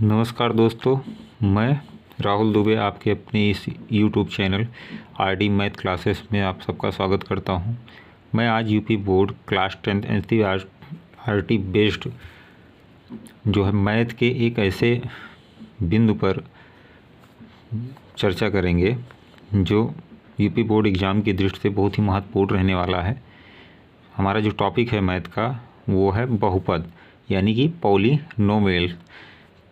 नमस्कार दोस्तों, मैं राहुल दुबे आपके अपने इस YouTube channel RD math classes में आप सबका स्वागत करता हूं। मैं आज UP board class 10 NCERT based जो है मैथ के एक ऐसे बिंदु पर चर्चा करेंगे जो यूपी बोर्ड एग्ज़ाम की दृष्टि से बहुत ही महत्वपूर्ण रहने वाला है। हमारा जो टॉपिक है मैथ का वो है बहुपद यानी कि पॉलीनोमियल।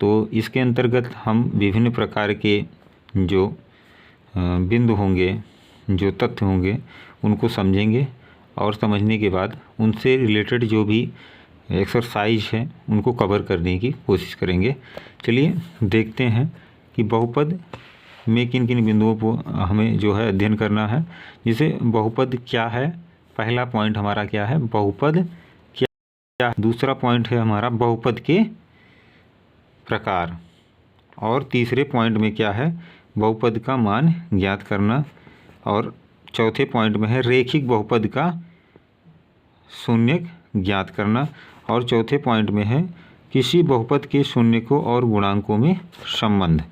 तो इसके अंतर्गत हम विभिन्न प्रकार के जो बिंदु होंगे, जो तथ्य होंगे, उनको समझेंगे और समझने के बाद उनसे रिलेटेड जो भी एक्सरसाइज है उनको कवर करने की कोशिश करेंगे। चलिए देखते हैं कि बहुपद में किन किन बिंदुओं को हमें जो है अध्ययन करना है। जैसे बहुपद क्या है, पहला पॉइंट हमारा क्या है, बहुपद क्या। दूसरा पॉइंट है हमारा बहुपद के प्रकार, और तीसरे पॉइंट में क्या है, बहुपद का मान ज्ञात करना, और चौथे पॉइंट में है रैखिक बहुपद का शून्यक ज्ञात करना, और चौथे पॉइंट में है किसी बहुपद के शून्यकों और गुणांकों में संबंध।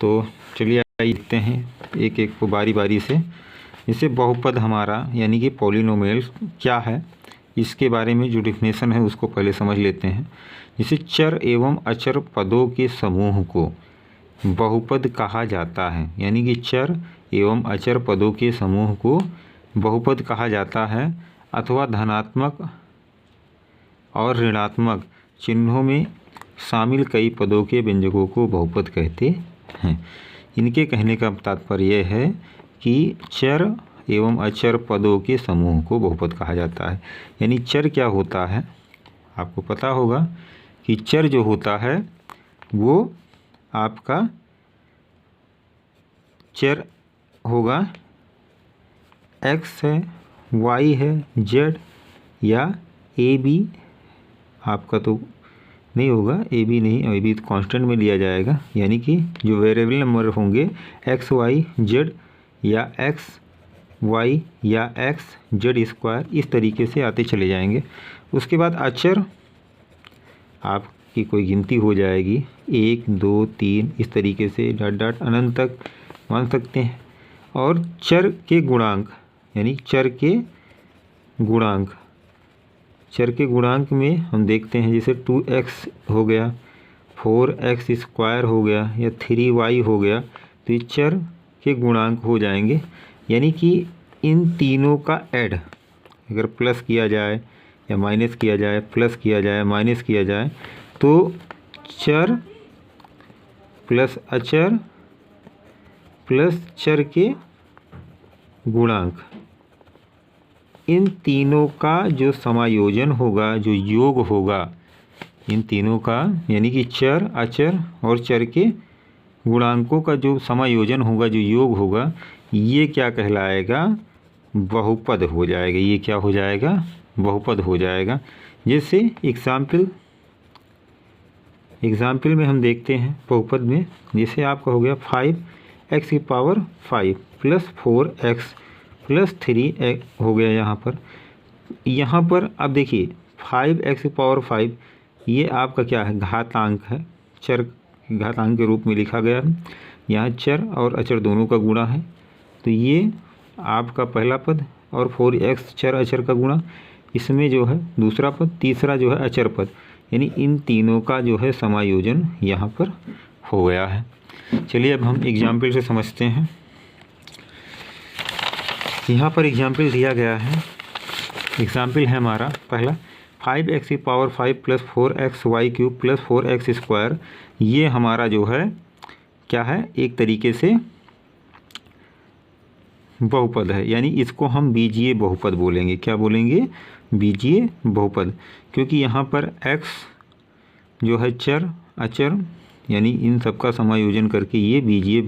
तो चलिए देखते हैं एक एक को बारी बारी से। जैसे बहुपद हमारा यानी कि पॉलिनोमियल क्या है, इसके बारे में जो डिफिनेशन है उसको पहले समझ लेते हैं। जैसे चर एवं अचर पदों के समूह को बहुपद कहा जाता है, यानी कि चर एवं अचर पदों के समूह को बहुपद कहा जाता है, अथवा धनात्मक और ऋणात्मक चिन्हों में शामिल कई पदों के व्यंजकों को बहुपद कहते हैं। इनके कहने का तात्पर्य यह है कि चर एवं अचर पदों के समूह को बहुपद कहा जाता है। यानी चर क्या होता है, आपको पता होगा कि चर जो होता है वो आपका चर होगा x है, y है, z या ए बी। आपका तो नहीं होगा, ए बी नहीं, ए बी तो कांस्टेंट में लिया जाएगा। यानी कि जो वेरिएबल नंबर होंगे x y z या x y या x z स्क्वायर, इस तरीके से आते चले जाएंगे। उसके बाद अचर आपकी कोई गिनती हो जाएगी, 1 2 3 इस तरीके से डॉट डॉट अनंत तक मान सकते हैं। और चर के गुणांक यानी चर के गुणांक में हम देखते हैं जैसे 2x हो गया, 4x स्क्वायर हो गया या 3y हो गया, तो ये चर के गुणांक हो जाएंगे। यानी कि इन तीनों का ऐड अगर प्लस किया जाए या माइनस किया जाए, प्लस किया जाए, माइनस किया जाए, तो चर प्लस अचर प्लस चर के गुणांक, इन तीनों का जो समायोजन होगा, जो योग होगा, इन तीनों का यानी कि चर अचर और चर के गुणांकों का जो समायोजन होगा, जो योग होगा, ये क्या कहलाएगा, बहुपद हो जाएगा। ये क्या हो जाएगा, बहुपद हो जाएगा। जैसे एग्जाम्पल में हम देखते हैं बहुपद में, जैसे आपका हो गया 5x की पावर 5 प्लस 4x प्लस 3 हो गया। यहाँ पर अब देखिए 5x की पावर 5 ये आपका क्या है, घातांक है, चर घातांक के रूप में लिखा गया है। यहाँ चर और अचर दोनों का गुणा है, तो ये आपका पहला पद, और 4x चर अचर का गुणा, इसमें जो है दूसरा पद, तीसरा जो है अचर पद, यानी इन तीनों का जो है समायोजन यहाँ पर हो गया है। चलिए अब हम एग्जाम्पल से समझते हैं। यहाँ पर एग्जाम्पल दिया गया है, एग्जाम्पल है हमारा पहला 5x की power 5 plus 4xy cube plus 4x square. ये हमारा जो है क्या है, एक तरीके से बहुपद है, यानी इसको हम बीजीय बहुपद बोलेंगे। क्या बोलेंगे, बीजीय बहुपद, क्योंकि यहाँ पर x जो है चर अचर यानी इन सब का समायोजन करके ये बीजीय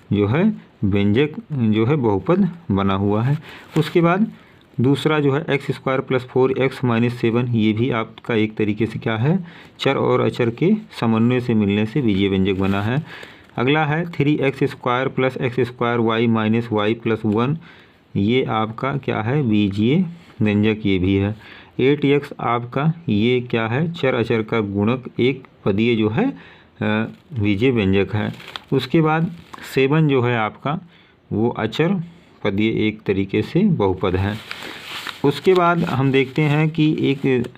जो है व्यंजक जो है बहुपद बना हुआ है। उसके बाद दूसरा जो है x square plus 4x minus 7, ये भी आपका एक तरीके से क्या है, चर और अचर के समन्वय से मिलने से बीजीय व्यंजक बना है। अगला है 3x square plus x square y minus y plus 1, ये आपका क्या है, बीजीय व्यंजक ये भी है। 8x आपका ये क्या है, चर अचर का गुणक एक पदीय जो है बीजीय व्यंजक है। उसके बाद 7 जो है आपका वो अचर पद, ये एक तरीके से बहुपद है। उसके बाद हम देखते हैं कि एक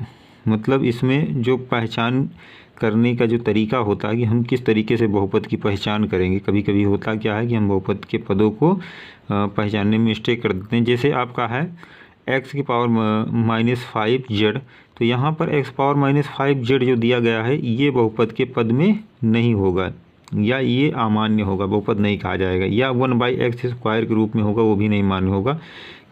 मतलब इसमें जो पहचान करने का जो तरीका होता है कि हम किस तरीके से बहुपद की पहचान करेंगे। कभी कभी होता क्या है कि हम बहुपद के पदों को पहचानने में मिस्टेक कर देते हैं। जैसे आपका है x की पावर -5z, तो यहाँ पर x पावर -5z जो दिया गया है ये बहुपद के पद में नहीं होगा, या ये अमान्य होगा, बहुपद नहीं कहा जाएगा। या 1/x² के रूप में होगा, वो भी नहीं मान्य होगा,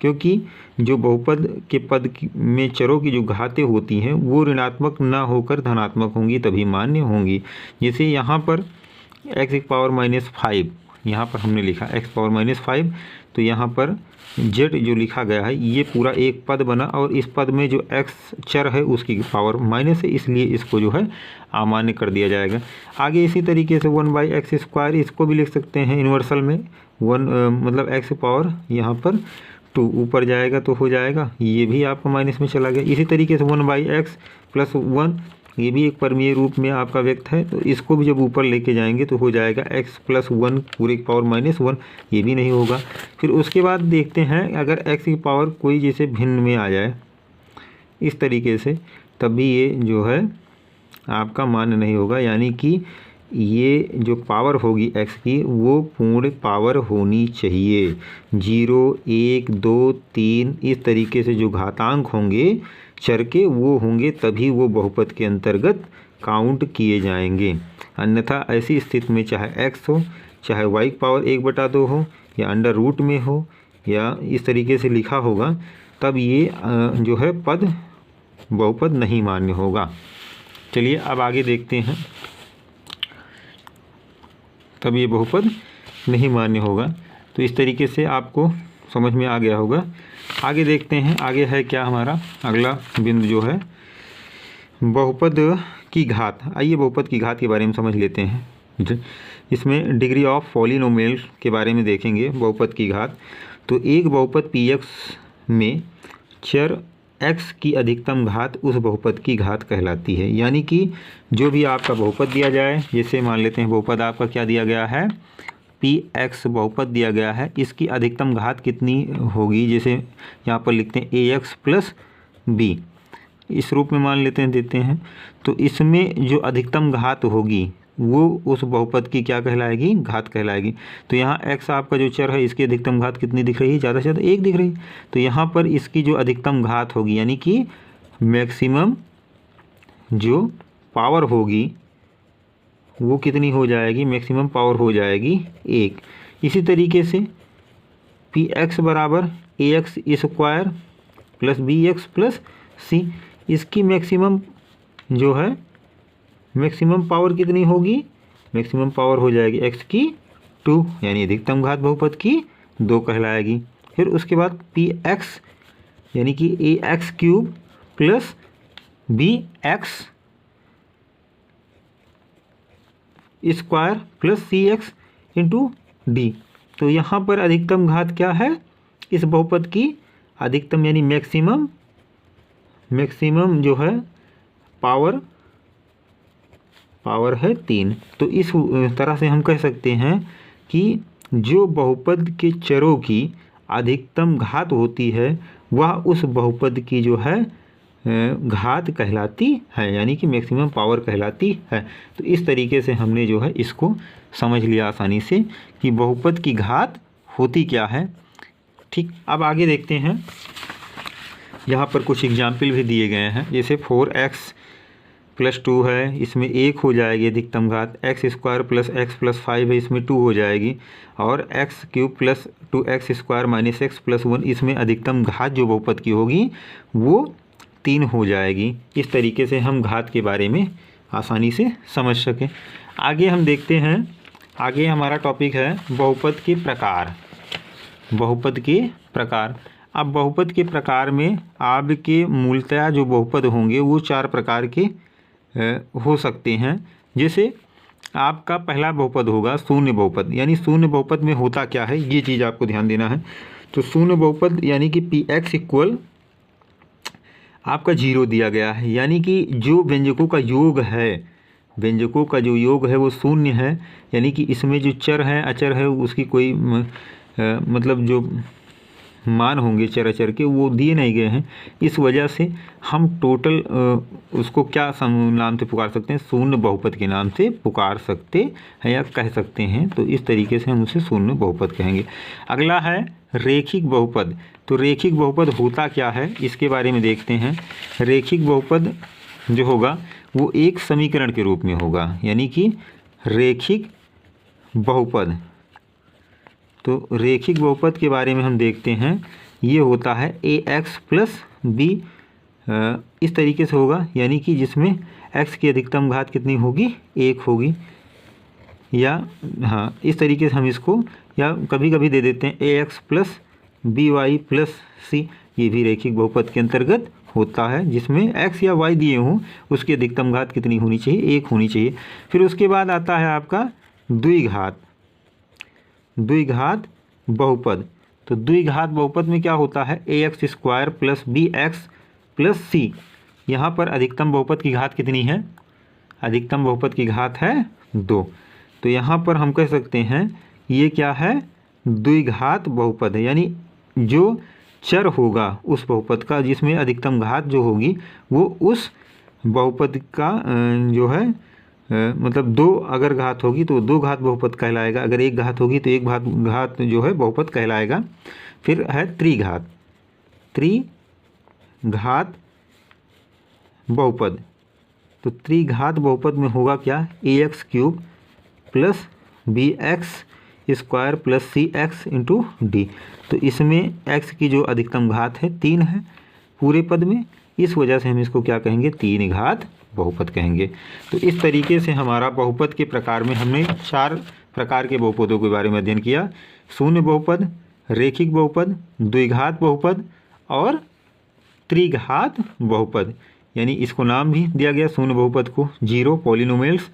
क्योंकि जो बहुपद के पद में चरों की जो घातें होती हैं वो ऋणात्मक ना होकर धनात्मक होंगी, तभी मान्य होंगी। जैसे यहाँ पर x की पावर -5 यहाँ पर हमने लिखा x पावर -5, तो यहाँ पर z जो लिखा गया है ये पूरा एक पद बना, और इस पद में जो x चर है उसकी पावर माइनस है, इसलिए इसको जो है अमान्य कर दिया जाएगा। आगे इसी तरीके से 1/x², इसको भी लिख सकते हैं इन्वर्सल में 1 मतलब x पावर यहाँ पर 2 ऊपर जाएगा तो हो जाएगा, ये भी आपका माइनस में चला गया। इसी तरीके से 1/x + 1 ये भी एक परमीय रूप में आपका व्यक्त है, तो इसको भी जब ऊपर लेके जाएंगे तो हो जाएगा x + 1 पूरे की पावर -1, ये भी नहीं होगा। फिर उसके बाद देखते हैं अगर x की पावर कोई जैसे भिन्न में आ जाए इस तरीके से, तब भी ये जो है आपका मान्य नहीं होगा, यानी कि ये जो पावर होगी x की वो पूर्ण पावर होनी चाहिए। 0, 1, 2, 3 इस तरीके से जो घातांक होंगे चर के वो होंगे, तभी वो बहुपद के अंतर्गत काउंट किए जाएंगे। अन्यथा ऐसी स्थिति में चाहे x हो, चाहे y की पावर 1/2 हो, या अंडर रूट में हो, या इस तरीके से लिखा होगा, तब ये जो है पद बहुपद नहीं मान्य होगा। चलिए अब आगे देखते हैं, तब ये बहुपद नहीं मान्य होगा। तो इस तरीके से आपको समझ में आ गया होगा। आगे देखते हैं, आगे है क्या हमारा अगला बिंदु जो है बहुपद की घात। आइए बहुपद की घात के बारे में समझ लेते हैं। इसमें डिग्री ऑफ पॉलिनोमियल के बारे में देखेंगे बहुपद की घात। तो एक बहुपद px में चर x की अधिकतम घात उस बहुपद की घात कहलाती है। यानी कि जो भी आपका बहुपद दिया जाए, जैसे मान लेते हैं बहुपद आपका क्या दिया गया है, px बहुपद दिया गया है, इसकी अधिकतम घात कितनी होगी, जैसे यहाँ पर लिखते हैं ax + b, इस रूप में मान लेते हैं, देते हैं। तो इसमें जो अधिकतम घात होगी वो उस बहुपद की क्या कहलाएगी, घात कहलाएगी। तो यहाँ x आपका जो चर है इसकी अधिकतम घात कितनी दिख रही है, ज़्यादा से ज़्यादा 1 दिख रही है। तो यहाँ पर इसकी जो अधिकतम घात होगी, यानी कि मैक्सिमम जो पावर होगी वो कितनी हो जाएगी, मैक्सिमम पावर हो जाएगी 1। इसी तरीके से px बराबर ax² + bx + c, इसकी मैक्सिमम जो है मैक्सिमम पावर कितनी होगी, मैक्सिमम पावर हो जाएगी x की 2, यानी अधिकतम घात बहुपद की 2 कहलाएगी। फिर उसके बाद px यानी कि ax³ + bx² + cx × d। तो यहाँ पर अधिकतम घात क्या है इस बहुपद की, अधिकतम यानी मैक्सिमम जो है पावर है 3। तो इस तरह से हम कह सकते हैं कि जो बहुपद के चरों की अधिकतम घात होती है वह उस बहुपद की जो है घात कहलाती है, यानी कि मैक्सिमम पावर कहलाती है। तो इस तरीके से हमने जो है इसको समझ लिया आसानी से कि बहुपद की घात होती क्या है। ठीक, अब आगे देखते हैं, यहाँ पर कुछ एग्जाम्पल भी दिए गए हैं। जैसे 4x + 2 है, इसमें 1 हो जाएगी अधिकतम घात, x² + x + 5 है, इसमें 2 हो जाएगी, और x³ + 2x² - x + 1 इसमें अधिकतम घात जो बहुपद की होगी वो 3 हो जाएगी। इस तरीके से हम घात के बारे में आसानी से समझ सकें। आगे हम देखते हैं, आगे हमारा टॉपिक है बहुपद के प्रकार। बहुपद के प्रकार। अब बहुपद के प्रकार में आपके मूलतः जो बहुपद होंगे वो 4 प्रकार के हो सकते हैं। जैसे आपका पहला बहुपद होगा शून्य बहुपद। यानी शून्य बहुपद में होता क्या है ये चीज़ आपको ध्यान देना है। तो शून्य बहुपद यानी कि px इक्वल आपका 0 दिया गया है, यानी कि जो व्यंजकों का योग है व्यंजकों का जो योग है वो शून्य है, यानी कि इसमें जो चर है अचर है उसकी कोई मतलब जो मान होंगे चर अचर के वो दिए नहीं गए हैं। इस वजह से हम टोटल उसको क्या नाम से पुकार सकते हैं, शून्य बहुपद के नाम से पुकार सकते हैं या कह सकते हैं। तो इस तरीके से हम उसे शून्य बहुपद कहेंगे। अगला है रेखिक बहुपद। तो रेखिक बहुपद होता क्या है इसके बारे में देखते हैं। रेखिक बहुपद जो होगा वो एक समीकरण के रूप में होगा, यानी कि रेखिक बहुपद। तो रेखिक बहुपद के बारे में हम देखते हैं, ये होता है ax प्लस बी, इस तरीके से होगा, यानी कि जिसमें x की अधिकतम घात कितनी होगी, 1 होगी। या हाँ, इस तरीके से हम इसको या कभी कभी दे देते हैं ax plus B Y plus C, ये भी रेखिक बहुपद के अंतर्गत होता है, जिसमें x या y दिए हों उसकी अधिकतम घात कितनी होनी चाहिए, 1 होनी चाहिए। फिर उसके बाद आता है आपका द्विघात बहुपद। तो द्विघात बहुपद में क्या होता है, ax square plus B X plus C. यहाँ पर अधिकतम बहुपद की घात कितनी है, अधिकतम बहुपद की घात है 2। तो यहाँ पर हम कह सकते हैं ये क्या है, द्विघात बहुपद है, यानी जो चर होगा उस बहुपद का जिसमें अधिकतम घात जो होगी वो उस बहुपद का जो है मतलब 2 अगर घात होगी तो 2 घात बहुपद कहलाएगा, अगर 1 घात होगी तो 1 घात जो है बहुपद कहलाएगा। फिर है त्रिघात बहुपद। तो त्रिघात बहुपद में होगा क्या, ax cube plus B X square plus C X into D. तो इसमें x की जो अधिकतम घात है 3 है पूरे पद में, इस वजह से हम इसको क्या कहेंगे, 3 घात बहुपद कहेंगे। तो इस तरीके से हमारा बहुपद के प्रकार में हमने 4 प्रकार के बहुपदों के बारे में अध्ययन किया, शून्य बहुपद, रेखिक बहुपद, द्विघात बहुपद और त्रिघात बहुपद। यानी इसको नाम भी दिया गया शून्य बहुपद को जीरो पॉलिनोमियल्स,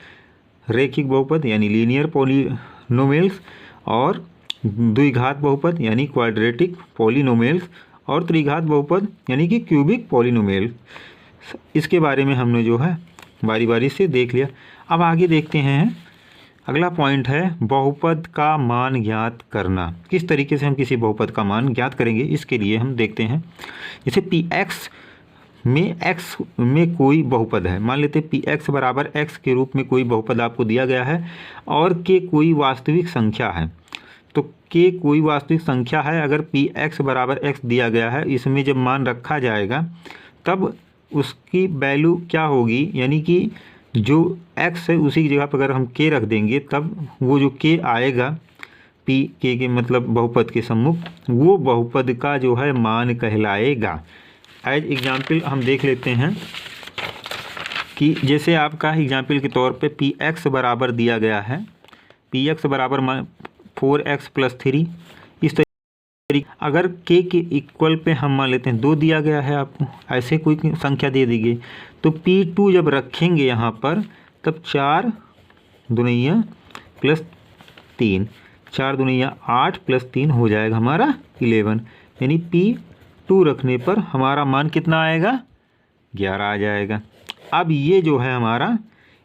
रेखिक बहुपद यानी लीनियर पॉलिनोमियल्स, और द्विघात बहुपद यानी क्वाड्रेटिक पॉलिनोमियल्स, और त्रिघात बहुपद यानी कि क्यूबिक पॉलिनोमियल। इसके बारे में हमने जो है बारी बारी से देख लिया। अब आगे देखते हैं, अगला पॉइंट है बहुपद का मान ज्ञात करना। किस तरीके से हम किसी बहुपद का मान ज्ञात करेंगे, इसके लिए हम देखते हैं। जैसे पी एक्स में कोई बहुपद है, मान लेते पी एक्स बराबर एक्स के रूप में कोई बहुपद आपको दिया गया है और के कोई वास्तविक संख्या है। तो के कोई वास्तविक संख्या है, अगर पी एक्स बराबर एक्स दिया गया है, इसमें जब मान रखा जाएगा तब उसकी वैल्यू क्या होगी, यानी कि जो x है उसी की जगह पर अगर हम k रख देंगे तब वो जो k आएगा पी के मतलब बहुपद के सम्मुख, वो बहुपद का जो है मान कहलाएगा। एज एग्जाम्पल हम देख लेते हैं कि जैसे आपका एग्जाम्पल के तौर पे पी एक्स बराबर दिया गया है, पी एक्स बराबर 4x + 3, इस तरीके अगर k के इक्वल पे हम मान लेते हैं 2 दिया गया है आपको, ऐसे कोई संख्या दे दी गई, तो P2 जब रखेंगे यहाँ पर तब 4 दूनिया + 3, 4 दूनिया 8 + 3 हो जाएगा हमारा 11, यानी P2 रखने पर हमारा मान कितना आएगा, 11 आ जाएगा। अब ये जो है हमारा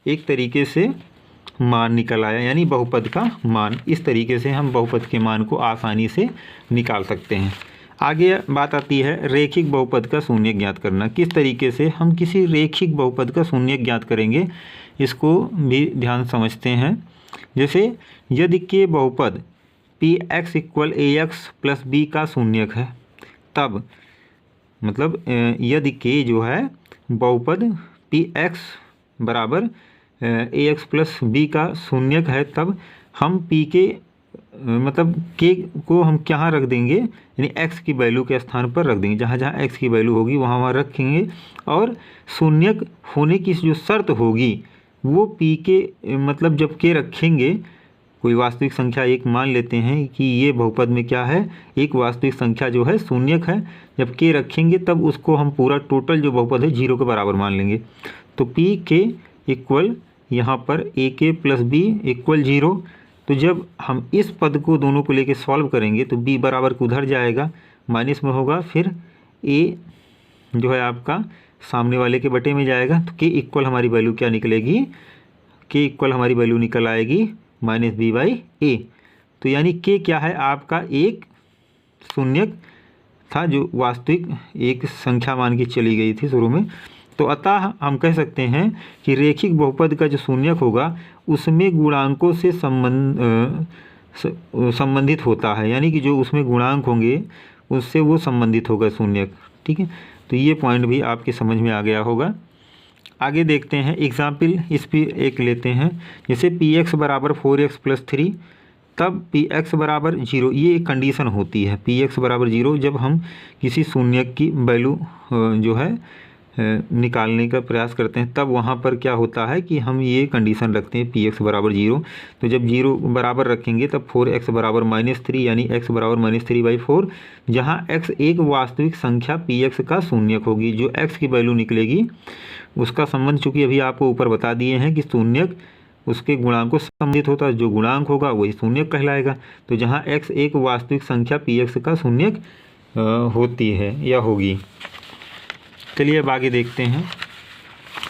एक तरीके से मान निकल आया, यानी बहुपद का मान। इस तरीके से हम बहुपद के मान को आसानी से निकाल सकते हैं। आगे बात आती है रेखिक बहुपद का शून्य ज्ञात करना। किस तरीके से हम किसी रेखिक बहुपद का शून्य ज्ञात करेंगे, इसको भी ध्यान समझते हैं। जैसे यदि के बहुपद Px = ax + b का शून्यक है, तब मतलब यदि के जो है बहुपद Px बराबर ax + b का शून्यक है, तब हम p के मतलब k को हम कहाँ रख देंगे, यानी x की वैल्यू के स्थान पर रख देंगे, जहाँ जहाँ x की वैल्यू होगी वहाँ वहाँ रखेंगे, और शून्यक होने की जो शर्त होगी वो p के मतलब जब k रखेंगे, कोई वास्तविक संख्या एक मान लेते हैं कि ये बहुपद में क्या है, एक वास्तविक संख्या जो है शून्यक है, जब k रखेंगे तब उसको हम पूरा टोटल जो बहुपद है 0 के बराबर मान लेंगे। तो p के इक्वल यहाँ पर ak + b = 0। तो जब हम इस पद को दोनों को लेके सॉल्व करेंगे तो b बराबर को उधर जाएगा, माइनस में होगा, फिर a जो है आपका सामने वाले के बटे में जाएगा, तो k इक्वल हमारी वैल्यू क्या निकलेगी, के इक्वल हमारी वैल्यू निकल आएगी -b/a। तो यानी के क्या है आपका एक शून्यक था जो वास्तविक एक संख्या मान के चली गई थी शुरू में। तो अतः हम कह सकते हैं कि रेखिक बहुपद का जो शून्यक होगा उसमें गुणांकों से संबंधित होता है, यानी कि जो उसमें गुणांक होंगे उससे वो संबंधित होगा शून्यक। ठीक है, तो ये पॉइंट भी आपके समझ में आ गया होगा। आगे देखते हैं एग्जाम्पल, इस पे एक लेते हैं। जैसे px बराबर 4x + 3 तब px बराबर 0, ये एक कंडीशन होती है। px बराबर 0 जब हम किसी शून्यक की वैल्यू जो है निकालने का प्रयास करते हैं तब वहाँ पर क्या होता है कि हम ये कंडीशन रखते हैं px बराबर 0। तो जब 0 बराबर रखेंगे तब 4x बराबर -3 यानी x बराबर -3/4, जहाँ x एक वास्तविक संख्या px का शून्यक होगी। जो x की वैल्यू निकलेगी उसका संबंध चूँकि अभी आपको ऊपर बता दिए हैं कि शून्यक उसके गुणांक को संबंधित होता है, जो गुणांक होगा वही शून्यक कहलाएगा। तो जहाँ x एक वास्तविक संख्या px का शून्यक होती है या होगी। चलिए अब आगे देखते हैं।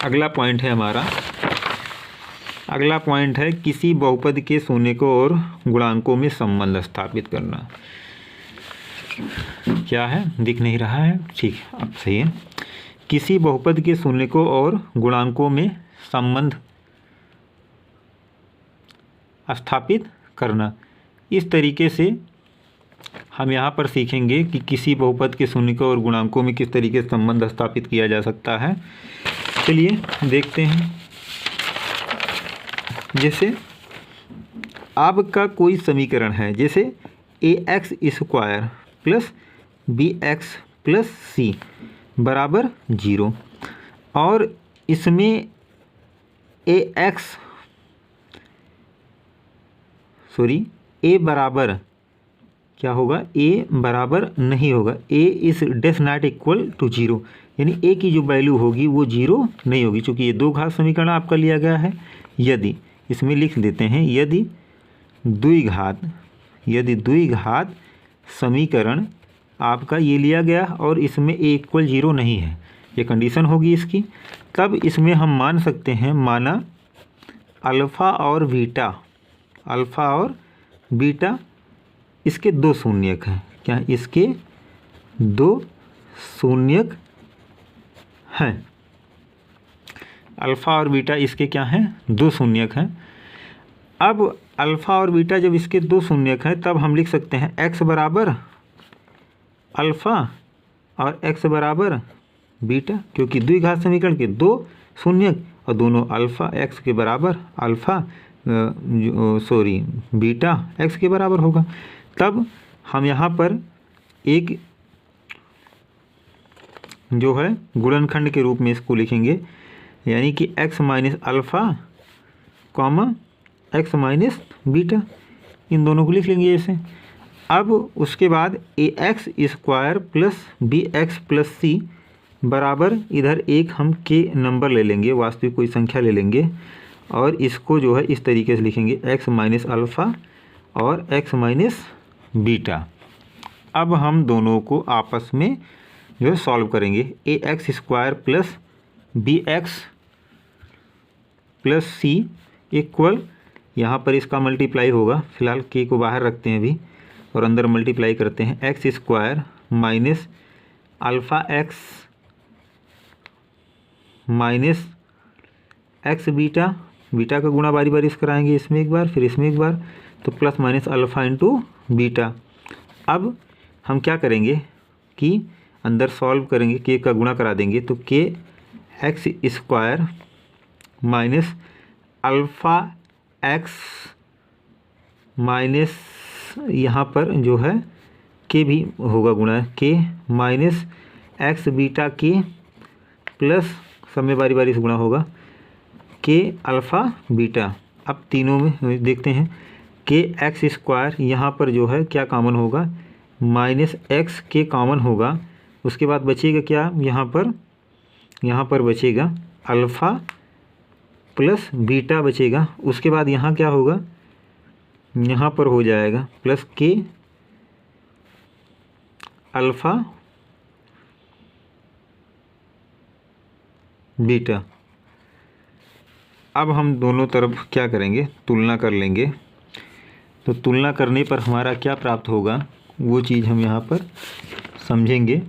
अगला पॉइंट है हमारा, अगला पॉइंट है किसी बहुपद के शून्यकों और गुणांकों में संबंध स्थापित करना। क्या है, दिख नहीं रहा है? ठीक, अब सही है। किसी बहुपद के शून्यकों और गुणांकों में संबंध स्थापित करना। इस तरीके से हम यहाँ पर सीखेंगे कि किसी बहुपद के शून्यकों और गुणांकों में किस तरीके से संबंध स्थापित किया जा सकता है। चलिए देखते हैं। जैसे आपका कोई समीकरण है, जैसे ax² + bx + c बराबर 0, और इसमें a बराबर क्या होगा, a बराबर नहीं होगा, a is not equal to 0, यानी a की जो वैल्यू होगी वो 0 नहीं होगी, क्योंकि ये दो घात समीकरण आपका लिया गया है। यदि इसमें लिख देते हैं, यदि द्विघात समीकरण आपका ये लिया गया और इसमें a = 0 नहीं है, ये कंडीशन होगी इसकी, तब इसमें हम मान सकते हैं, माना अल्फ़ा और बीटा इसके दो शून्यक हैं। क्या इसके दो शून्यक हैं? अल्फ़ा और बीटा इसके क्या हैं, दो शून्यक हैं। अब अल्फ़ा और बीटा जब इसके दो शून्यक हैं तब हम लिख सकते हैं x बराबर अल्फ़ा और x बराबर बीटा, क्योंकि द्विघात समीकरण के दो शून्यक और दोनों अल्फ़ा x के बराबर बीटा x के बराबर होगा। तब हम यहाँ पर एक जो है गुणनखंड के रूप में इसको लिखेंगे, यानी कि x - अल्फ़ा x - बीटा, इन दोनों को लिख लेंगे ऐसे। अब उसके बाद ax² + bx + c बराबर, इधर एक हम के नंबर ले लेंगे, वास्तविक कोई संख्या ले लेंगे, और इसको जो है इस तरीके से लिखेंगे x - अल्फ़ा और x - बीटा। अब हम दोनों को आपस में जो है सॉल्व करेंगे। ax² + bx + c इक्वल, यहाँ पर इसका मल्टीप्लाई होगा, फिलहाल k को बाहर रखते हैं अभी और अंदर मल्टीप्लाई करते हैं, x² - alpha x - x beta का गुणा बारी बारी से कराएंगे, इसमें एक बार फिर इसमें एक बार, तो + अल्फ़ा × बीटा। अब हम क्या करेंगे कि अंदर सॉल्व करेंगे, के का गुणा करा देंगे, तो kx² - अल्फ़ा x माइनस, यहाँ पर जो है के भी होगा गुणा, के - x बीटा के प्लस, सब में बारी बारी से गुणा होगा, के अल्फ़ा बीटा। अब तीनों में देखते हैं, kx² यहाँ पर जो है क्या कॉमन होगा, -x के कॉमन होगा, उसके बाद बचेगा क्या, यहाँ पर बचेगा अल्फ़ा प्लस बीटा बचेगा। उसके बाद यहाँ क्या होगा, यहाँ पर हो जाएगा प्लस के अल्फ़ा बीटा। अब हम दोनों तरफ क्या करेंगे, तुलना कर लेंगे। तो तुलना करने पर हमारा क्या प्राप्त होगा वो चीज़ हम यहाँ पर समझेंगे।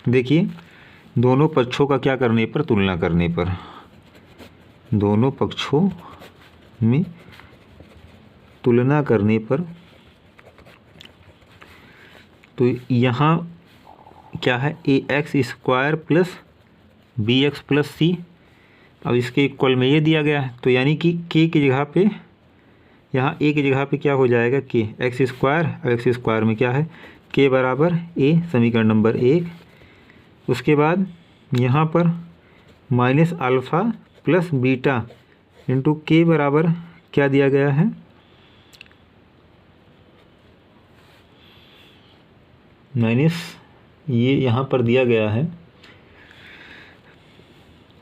देखिए, दोनों पक्षों का क्या करने पर, तुलना करने पर, दोनों पक्षों में तुलना करने पर, तो यहाँ क्या है, ax² प्लस bx प्लस सी। अब इसके इक्वल में ये दिया गया है, तो यानी कि k की जगह पे, यहाँ a की जगह पे क्या हो जाएगा, k, x² में क्या है, k बराबर a, समीकरण नंबर 1। उसके बाद यहाँ पर minus alpha plus beta into k बराबर क्या दिया गया है, माइनस, ये यहाँ पर दिया गया है,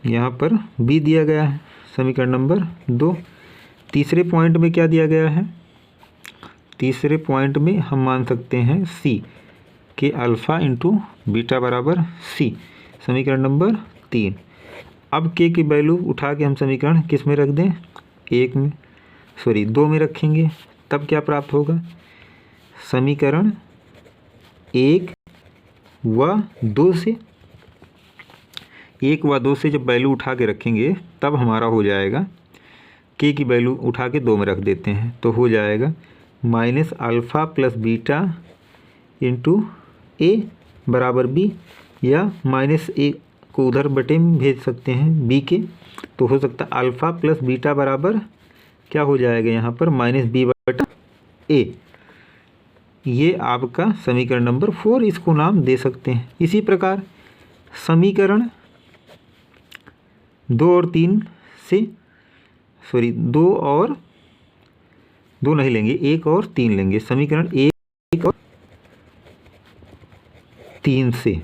यहाँ पर b दिया गया है, समीकरण नंबर 2। तीसरे पॉइंट में क्या दिया गया है, तीसरे पॉइंट में हम मान सकते हैं c, के अल्फ़ा इंटू बीटा बराबर c, समीकरण नंबर 3। अब k की वैल्यू उठा के हम समीकरण किस में रख दें, 2 में रखेंगे, तब क्या प्राप्त होगा, समीकरण 1 व 2 से, 1 व 2 से जब वैल्यू उठा के रखेंगे तब हमारा हो जाएगा, k की वैल्यू उठा के 2 में रख देते हैं तो हो जाएगा minus alpha plus beta into a बराबर b, या माइनस a को उधर बटे में भेज सकते हैं b के, तो हो सकता है अल्फ़ा प्लस बीटा बराबर क्या हो जाएगा यहाँ पर, माइनस b बटा a। ये आपका समीकरण नंबर 4 इसको नाम दे सकते हैं। इसी प्रकार समीकरण 2 और 3 से, 2 नहीं लेंगे, 1 और 3 लेंगे, समीकरण 1 और 3 से,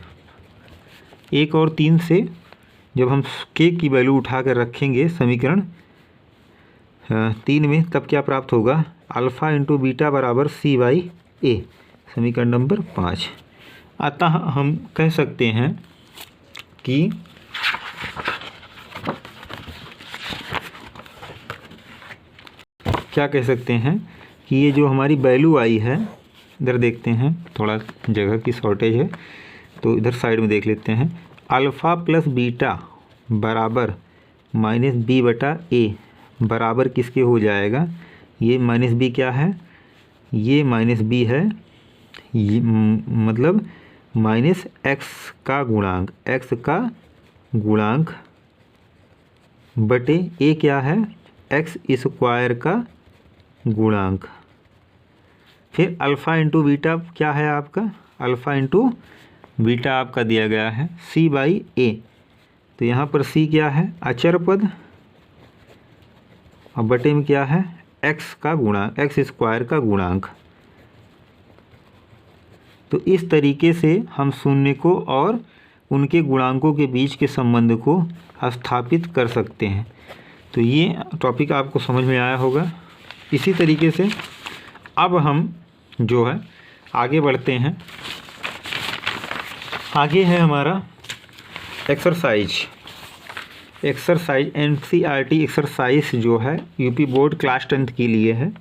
1 और 3 से जब हम k की वैल्यू उठा कर रखेंगे समीकरण 3 में, तब क्या प्राप्त होगा, अल्फ़ा इंटू बीटा बराबर c/a, समीकरण नंबर 5। अतः हम कह सकते हैं कि क्या कह सकते हैं कि ये जो हमारी वैल्यू आई है, इधर देखते हैं, थोड़ा जगह की शॉर्टेज है तो इधर साइड में देख लेते हैं, अल्फ़ा प्लस बीटा बराबर माइनस b बटा a बराबर किसके हो जाएगा, ये माइनस b क्या है, ये माइनस b है, ये मतलब माइनस x का गुणांक बटे a क्या है, x² का गुणांक। फिर अल्फ़ा इंटू बीटा क्या है आपका, अल्फ़ा इंटू बीटा आपका दिया गया है c/a, तो यहाँ पर c क्या है, अचर पद, और बटे में क्या है, x का गुणांक। तो इस तरीके से हम शून्य को और उनके गुणांकों के बीच के संबंध को स्थापित कर सकते हैं। तो ये टॉपिक आपको समझ में आया होगा। इसी तरीके से अब हम जो है आगे बढ़ते हैं। आगे है हमारा एक्सरसाइज NCERT एक्सरसाइज जो है यूपी बोर्ड क्लास 10th के लिए है।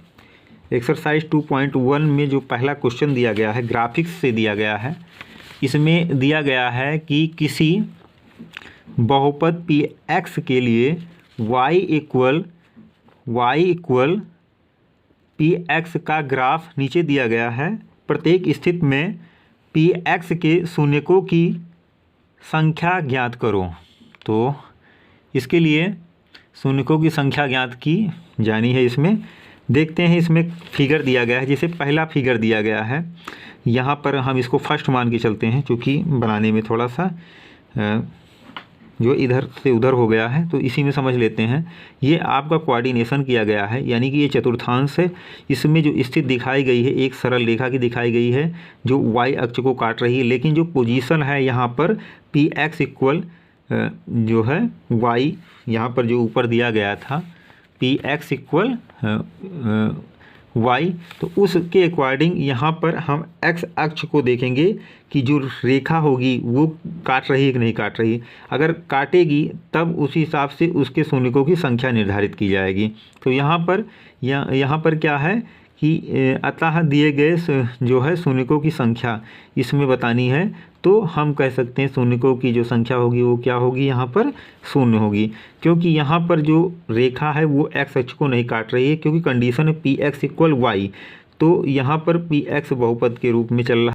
एक्सरसाइज 2.1 में जो पहला क्वेश्चन दिया गया है, ग्राफिक्स से दिया गया है। इसमें दिया गया है कि किसी बहुपद Px के लिए y इक्वल Px का ग्राफ नीचे दिया गया है। प्रत्येक स्थिति में Px के शून्यकों की संख्या ज्ञात करो। तो इसके लिए शून्यकों की संख्या ज्ञात की जानी है। इसमें देखते हैं, इसमें फिगर दिया गया है। जैसे पहला फिगर दिया गया है, यहाँ पर हम इसको फर्स्ट मान के चलते हैं, क्योंकि बनाने में थोड़ा सा जो इधर से उधर हो गया है, तो इसी में समझ लेते हैं। ये आपका कोऑर्डिनेशन किया गया है, यानी कि ये चतुर्थांश है। इसमें जो स्थिति दिखाई गई है एक सरल रेखा की दिखाई गई है जो y अक्ष को काट रही है, लेकिन जो पोजीशन है यहाँ पर Px इक्वल जो है y, यहाँ पर जो ऊपर दिया गया था Px इक्वल y, तो उसके अकॉर्डिंग यहाँ पर हम x अक्ष को देखेंगे कि जो रेखा होगी वो काट रही है कि नहीं काट रही। अगर काटेगी तब उसी हिसाब से उसके शून्यकों की संख्या निर्धारित की जाएगी। तो यहाँ पर क्या है कि अतः दिए गए जो है शून्यकों की संख्या इसमें बतानी है, तो हम कह सकते हैं शून्यकों की जो संख्या होगी वो क्या होगी, यहाँ पर शून्य होगी, क्योंकि यहाँ पर जो रेखा है वो x अक्ष को नहीं काट रही है, क्योंकि कंडीशन है पी एक्स इक्वल वाई। तो यहाँ पर पी एक्स बहुपद के रूप में चल रहा है।